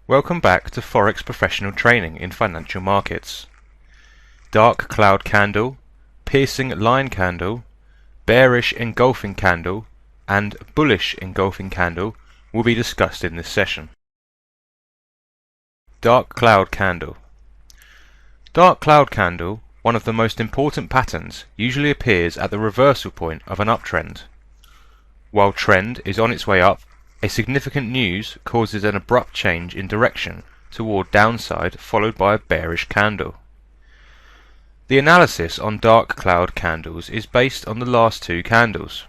Welcome back to Forex Professional Training in Financial Markets. Dark Cloud Candle, Piercing Line Candle, Bearish Engulfing Candle, and Bullish Engulfing Candle will be discussed in this session. Dark Cloud Candle. Dark Cloud Candle, one of the most important patterns, usually appears at the reversal point of an uptrend. While trend is on its way up, a significant news causes an abrupt change in direction toward downside, followed by a bearish candle. The analysis on dark cloud candles is based on the last two candles.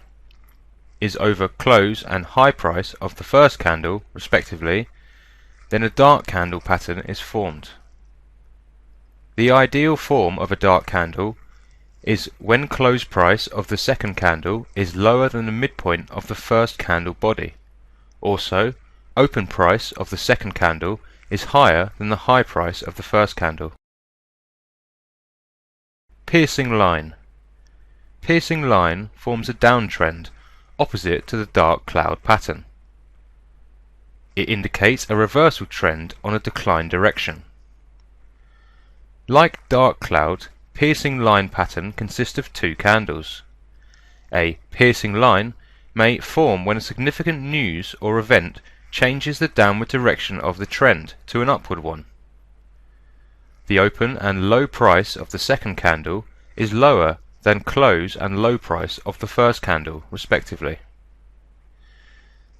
Is over close and high price of the first candle, respectively, then a dark candle pattern is formed. The ideal form of a dark candle is when close price of the second candle is lower than the midpoint of the first candle body. Also, open price of the second candle is higher than the high price of the first candle. Piercing line. Piercing line forms a downtrend opposite to the dark cloud pattern. It indicates a reversal trend on a decline direction. Like dark cloud, piercing line pattern consists of two candles. A piercing line may form when a significant news or event changes the downward direction of the trend to an upward one. The open and low price of the second candle is lower than close and low price of the first candle, respectively.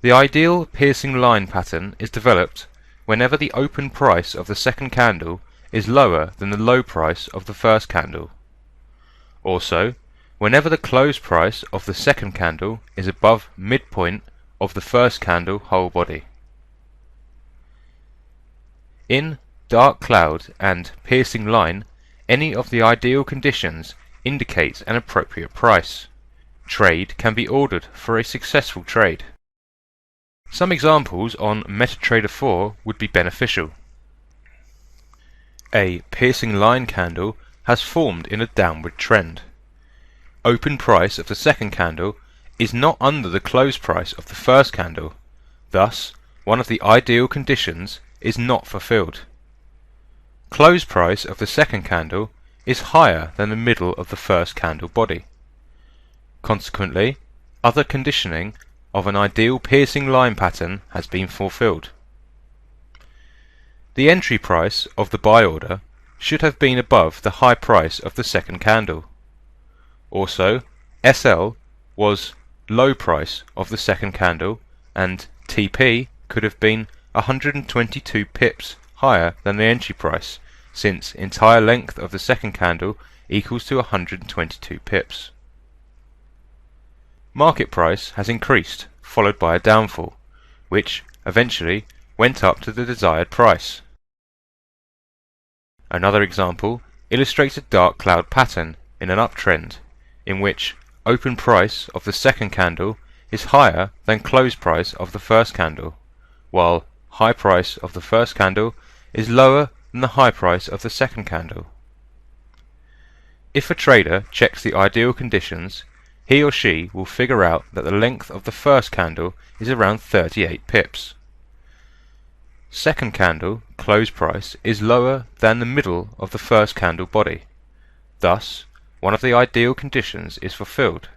The ideal piercing line pattern is developed whenever the open price of the second candle is lower than the low price of the first candle. Also, whenever the close price of the second candle is above midpoint of the first candle whole body. In dark cloud and piercing line, any of the ideal conditions indicates an appropriate price. Trade can be ordered for a successful trade. Some examples on MetaTrader 4 would be beneficial. A piercing line candle has formed in a downward trend. Open price of the second candle is not under the close price of the first candle, thus one of the ideal conditions is not fulfilled. Close price of the second candle is higher than the middle of the first candle body. Consequently, other conditioning of an ideal piercing line pattern has been fulfilled. The entry price of the buy order should have been above the high price of the second candle. Also, SL was low price of the second candle, and TP could have been 122 pips higher than the entry price, since entire length of the second candle equals to 122 pips. Market price has increased, followed by a downfall, which eventually went up to the desired price. Another example illustrates a dark cloud pattern in an uptrend, in which open price of the second candle is higher than close price of the first candle, while high price of the first candle is lower than the high price of the second candle. If a trader checks the ideal conditions, he or she will figure out that the length of the first candle is around 38 pips. Second candle close price is lower than the middle of the first candle body. Thus, one of the ideal conditions is fulfilled.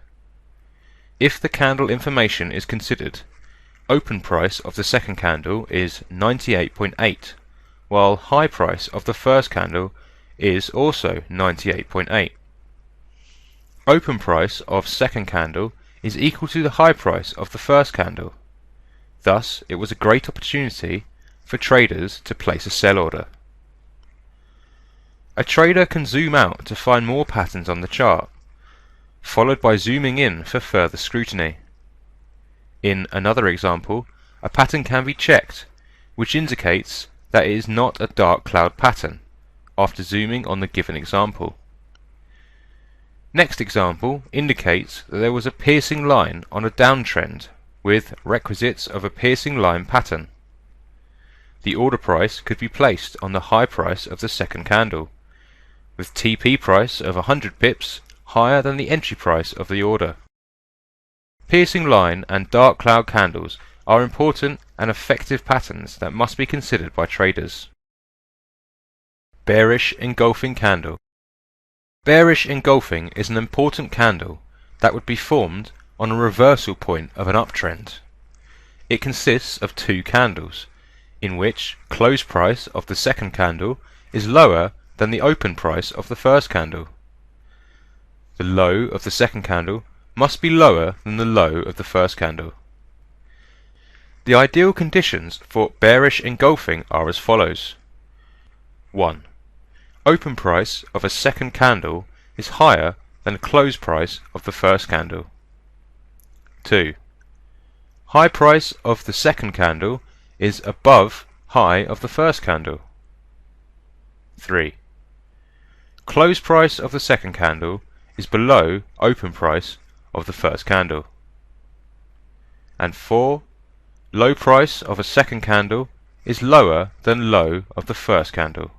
If the candle information is considered, open price of the second candle is 98.8, while high price of the first candle is also 98.8. Open price of second candle is equal to the high price of the first candle. Thus, it was a great opportunity for traders to place a sell order. A trader can zoom out to find more patterns on the chart, followed by zooming in for further scrutiny. In another example, a pattern can be checked, which indicates that it is not a dark cloud pattern, after zooming on the given example. Next example indicates that there was a piercing line on a downtrend with requisites of a piercing line pattern. The order price could be placed on the high price of the second candle, with TP price of 100 pips higher than the entry price of the order. Piercing line and dark cloud candles are important and effective patterns that must be considered by traders. Bearish engulfing candle. Bearish engulfing is an important candle that would be formed on a reversal point of an uptrend. It consists of two candles, in which close price of the second candle is lower than the open price of the first candle. The low of the second candle must be lower than the low of the first candle. The ideal conditions for bearish engulfing are as follows. 1. Open price of a second candle is higher than close price of the first candle. 2. High price of the second candle is above high of the first candle. 3. Close price of the second candle is below open price of the first candle. And 4. Low price of a second candle is lower than low of the first candle.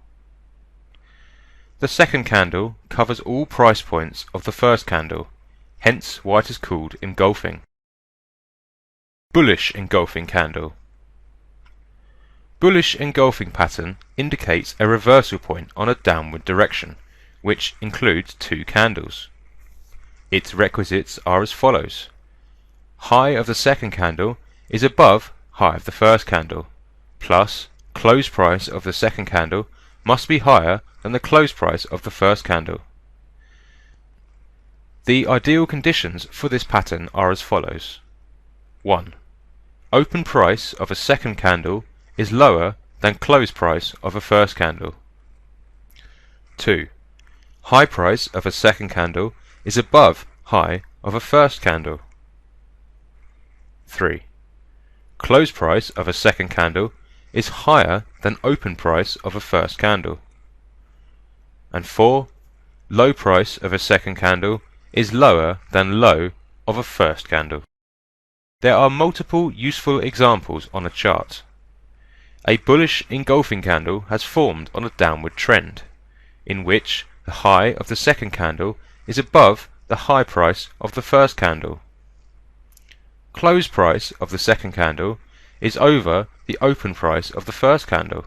The second candle covers all price points of the first candle, hence why it is called engulfing. Bullish engulfing candle. Bullish engulfing pattern indicates a reversal point on a downward direction, which includes two candles. Its requisites are as follows. High of the second candle is above high of the first candle, plus close price of the second candle must be higher than the close price of the first candle. The ideal conditions for this pattern are as follows. 1. Open price of a second candle is lower than close price of a first candle. 2. High price of a second candle is above high of a first candle. 3. Close price of a second candle is higher than open price of a first candle. And 4. Low price of a second candle is lower than low of a first candle. There are multiple useful examples on a chart. A bullish engulfing candle has formed on a downward trend, in which the high of the second candle is above the high price of the first candle. Close price of the second candle is over the open price of the first candle.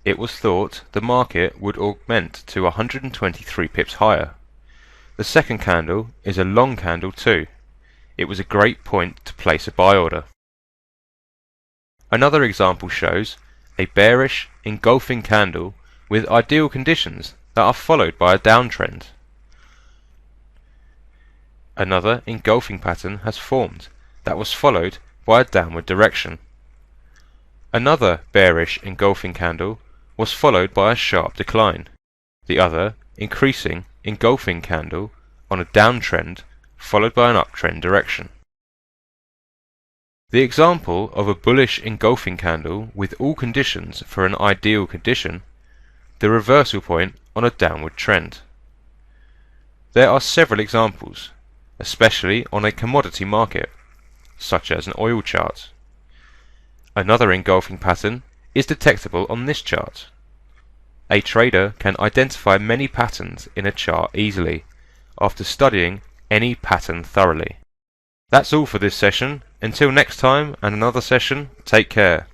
It was thought the market would augment to 123 pips higher. The second candle is a long candle too. It was a great point to place a buy order. Another example shows a bearish engulfing candle with ideal conditions that are followed by a downtrend. Another engulfing pattern has formed that was followed by a downward direction. Another bearish engulfing candle was followed by a sharp decline. The other increasing engulfing candle on a downtrend followed by an uptrend direction. The example of a bullish engulfing candle with all conditions for an ideal condition, the reversal point on a downward trend. There are several examples, especially on a commodity market, such as an oil chart. Another engulfing pattern is detectable on this chart. A trader can identify many patterns in a chart easily after studying any pattern thoroughly. That's all for this session. Until next time and another session, take care.